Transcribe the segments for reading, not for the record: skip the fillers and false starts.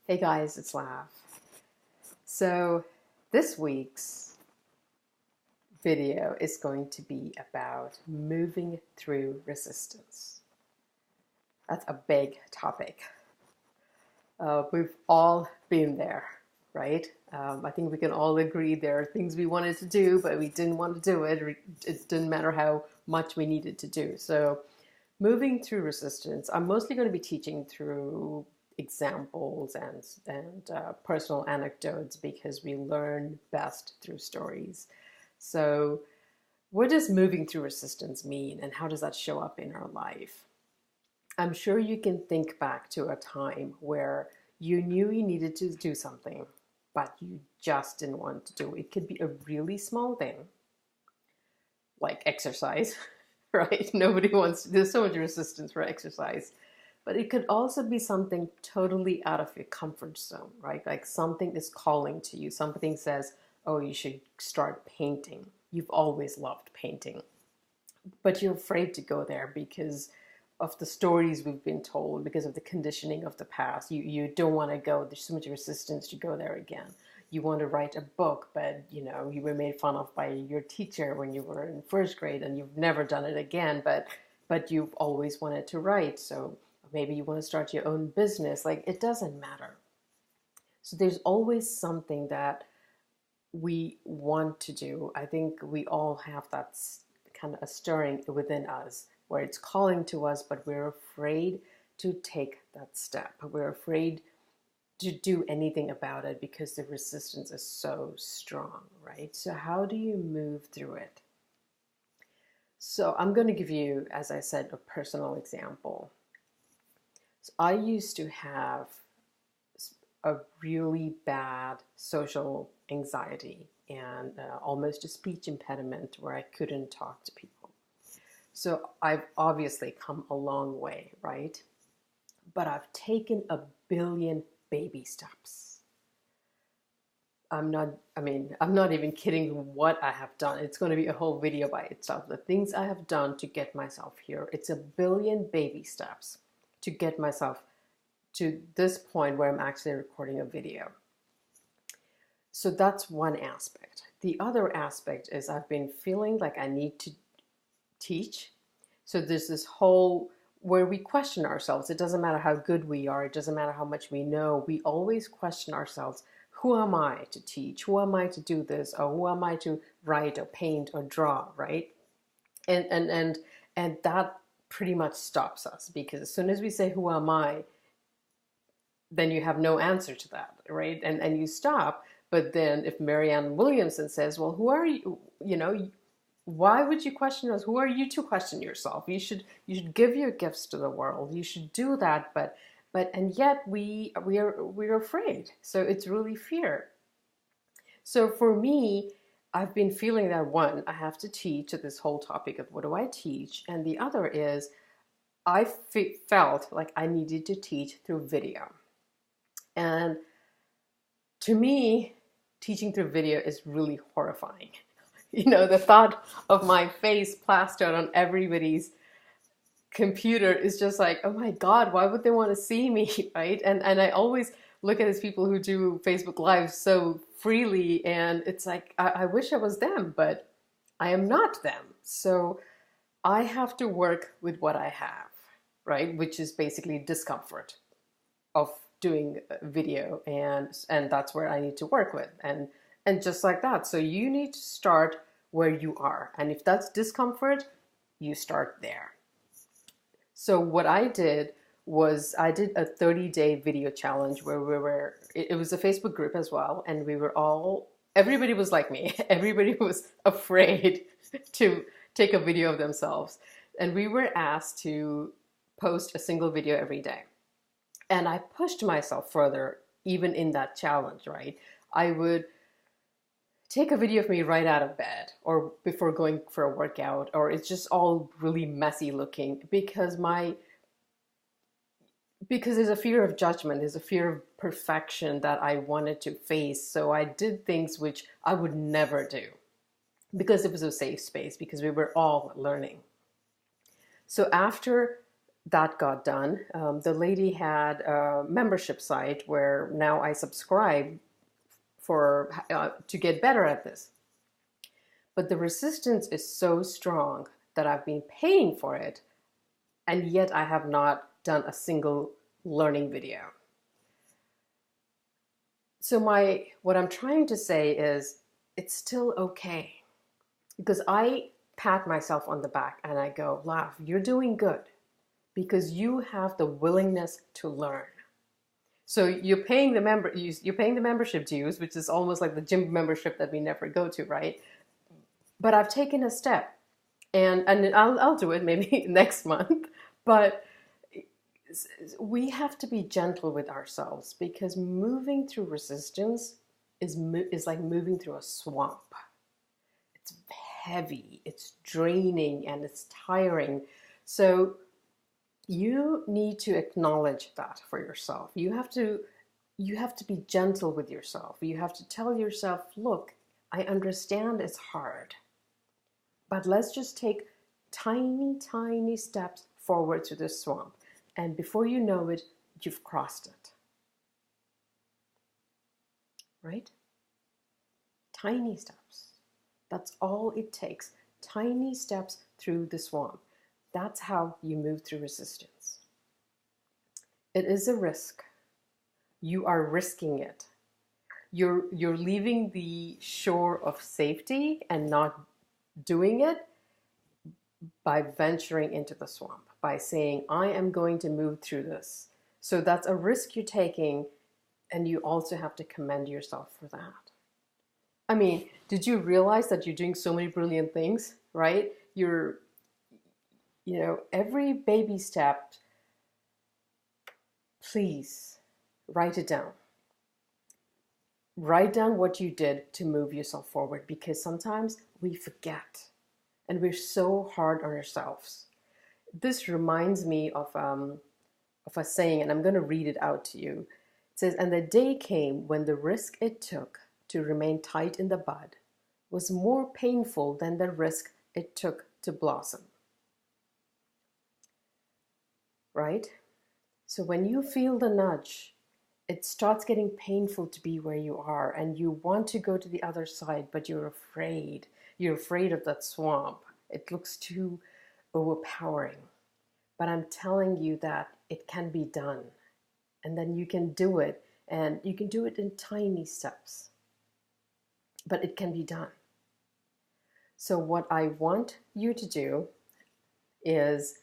Hey guys, it's Lav. So this week's video is going to be about moving through resistance. That's a big topic. We've all been there, right? I think we can all agree there are things we wanted to do, but we didn't want to do it. It didn't matter how much we needed to do. So moving through resistance, I'm mostly going to be teaching through examples and personal anecdotes because we learn best through stories. So, what does moving through resistance mean, and how does that show up in our life? I'm sure you can think back to a time where you knew you needed to do something, but you just didn't want to do it. It could be a really small thing, like exercise, right? Nobody wants to, there's so much resistance for exercise. But it could also be something totally out of your comfort zone, right? Like something is calling to you. Something says, oh, you should start painting. You've always loved painting, but you're afraid to go there because of the stories we've been told, because of the conditioning of the past. You don't want to go. There's so much resistance to go there again. You want to write a book, but you were made fun of by your teacher when you were in first grade, and you've never done it again. But you've always wanted to write, so maybe you want to start your own business. Like, it doesn't matter. So there's always something that we want to do. I think we all have that kind of a stirring within us where it's calling to us, but we're afraid to take that step. We're afraid to do anything about it because the resistance is so strong, right? So how do you move through it? So I'm going to give you, as I said, a personal example. So I used to have a really bad social anxiety and almost a speech impediment where I couldn't talk to people. So I've obviously come a long way, right? But I've taken a billion baby steps. I'm not even kidding what I have done. It's going to be a whole video by itself. The things I have done to get myself here. It's a billion baby steps to get myself to this point where I'm actually recording a video. So that's one aspect. The other aspect is I've been feeling like I need to teach. So there's this whole where we question ourselves. It doesn't matter how good we are. It doesn't matter how much we know. We always question ourselves. Who am I to teach? Who am I to do this? Or who am I to write or paint or draw, right? And that pretty much stops us, because as soon as we say, who am I, then you have no answer to that, right? And you stop. But then if Marianne Williamson says, well, who are you? Why would you question us? Who are you to question yourself? You should give your gifts to the world. You should do that. But and yet we're afraid. So it's really fear. So for me, I've been feeling that, one, I have to teach this whole topic of what do I teach, and the other is I felt like I needed to teach through video. And to me, teaching through video is really horrifying. The thought of my face plastered on everybody's computer is just like, oh my God, why would they want to see me, right? And I always look at these people who do Facebook Live so freely, and it's like, I wish I was them, but I am not them. So I have to work with what I have, right? Which is basically discomfort of doing video, and that's where I need to work with, and just like that. So you need to start where you are, and if that's discomfort, you start there. So what I did was I did a 30-day video challenge where it was a Facebook group as well, and everybody was like me. Everybody was afraid to take a video of themselves, and we were asked to post a single video every day. And I pushed myself further, even in that challenge, right? I would take a video of me right out of bed or before going for a workout, or it's just all really messy looking because there's a fear of judgment, there's a fear of perfection that I wanted to face. So I did things which I would never do because it was a safe space, because we were all learning. So after that got done. The lady had a membership site where now I subscribe for to get better at this. But the resistance is so strong that I've been paying for it, and yet I have not done a single learning video. So what I'm trying to say is it's still okay, because I pat myself on the back and I go, Lav, you're doing good because you have the willingness to learn. So you're paying the membership dues, which is almost like the gym membership that we never go to, right? But I've taken a step, and I'll do it maybe next month. But we have to be gentle with ourselves, because moving through resistance is like moving through a swamp. It's heavy, it's draining, and it's tiring. So you need to acknowledge that for yourself. You have to be gentle with yourself. You have to tell yourself, look, I understand it's hard, but let's just take tiny, tiny steps forward to this swamp. And before you know it, you've crossed it. Right? Tiny steps. That's all it takes. Tiny steps through the swamp. That's how you move through resistance. It is a risk. You are risking it. You're leaving the shore of safety and not doing it by venturing into the swamp, by saying, I am going to move through this. So that's a risk you're taking, and you also have to commend yourself for that. I mean, did you realize that you're doing so many brilliant things, right? Every baby step, please write it down. Write down what you did to move yourself forward, because sometimes we forget and we're so hard on ourselves. This reminds me of a saying, and I'm going to read it out to you. It says, and the day came when the risk it took to remain tight in the bud was more painful than the risk it took to blossom. Right? So when you feel the nudge, it starts getting painful to be where you are, and you want to go to the other side, but you're afraid. You're afraid of that swamp. It looks too overpowering. But I'm telling you that it can be done. And then you can do it, and you can do it in tiny steps. But it can be done. So what I want you to do is,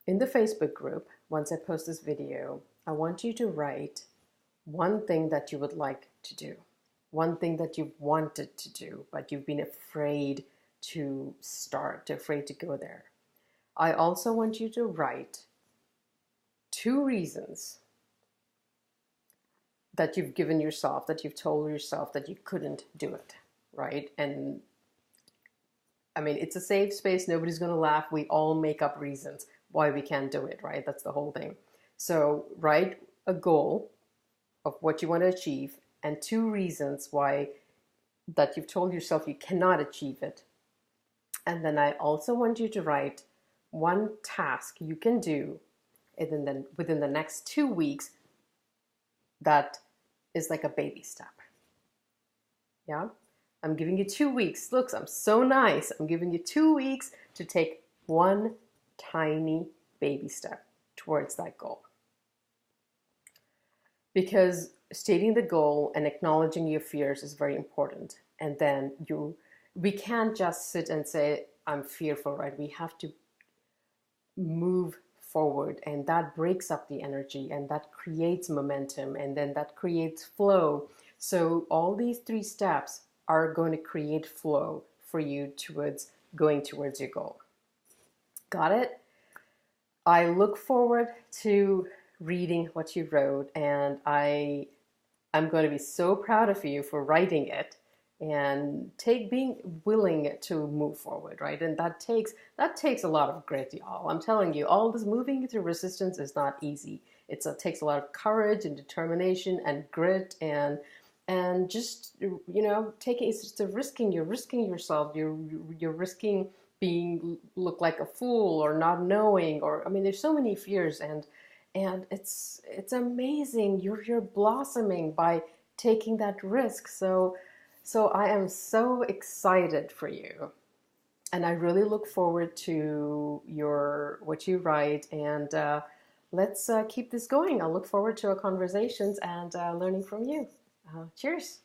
in the Facebook group, once I post this video, I want you to write one thing that you would like to do, one thing that you've wanted to do, but you've been afraid to start, afraid to go there. I also want you to write 2 reasons that you've given yourself, that you've told yourself that you couldn't do it, right? And I mean, it's a safe space. Nobody's going to laugh. We all make up reasons why we can't do it, right? That's the whole thing. So write a goal of what you want to achieve and 2 reasons why that you've told yourself you cannot achieve it. And then I also want you to write 1 task you can do within the next 2 weeks that is like a baby step. Yeah? I'm giving you 2 weeks. Look, I'm so nice. I'm giving you 2 weeks to take 1 tiny baby step towards that goal. Because stating the goal and acknowledging your fears is very important. And then we can't just sit and say, I'm fearful, right? We have to move forward, and that breaks up the energy, and that creates momentum, and then that creates flow. So all these 3 steps are going to create flow for you towards going towards your goal. Got it? I look forward to reading what you wrote, and I'm going to be so proud of you for writing it and being willing to move forward, right? And that takes a lot of grit, y'all. I'm telling you, all this moving through resistance is not easy. It takes a lot of courage and determination and grit and just taking, it's just a risking. You're risking yourself. You're risking being look like a fool or not knowing, or I mean there's so many fears, and it's amazing you're blossoming by taking that risk. So I am so excited for you, and I really look forward to your what you write, and let's keep this going. I look forward to our conversations and learning from you. Cheers.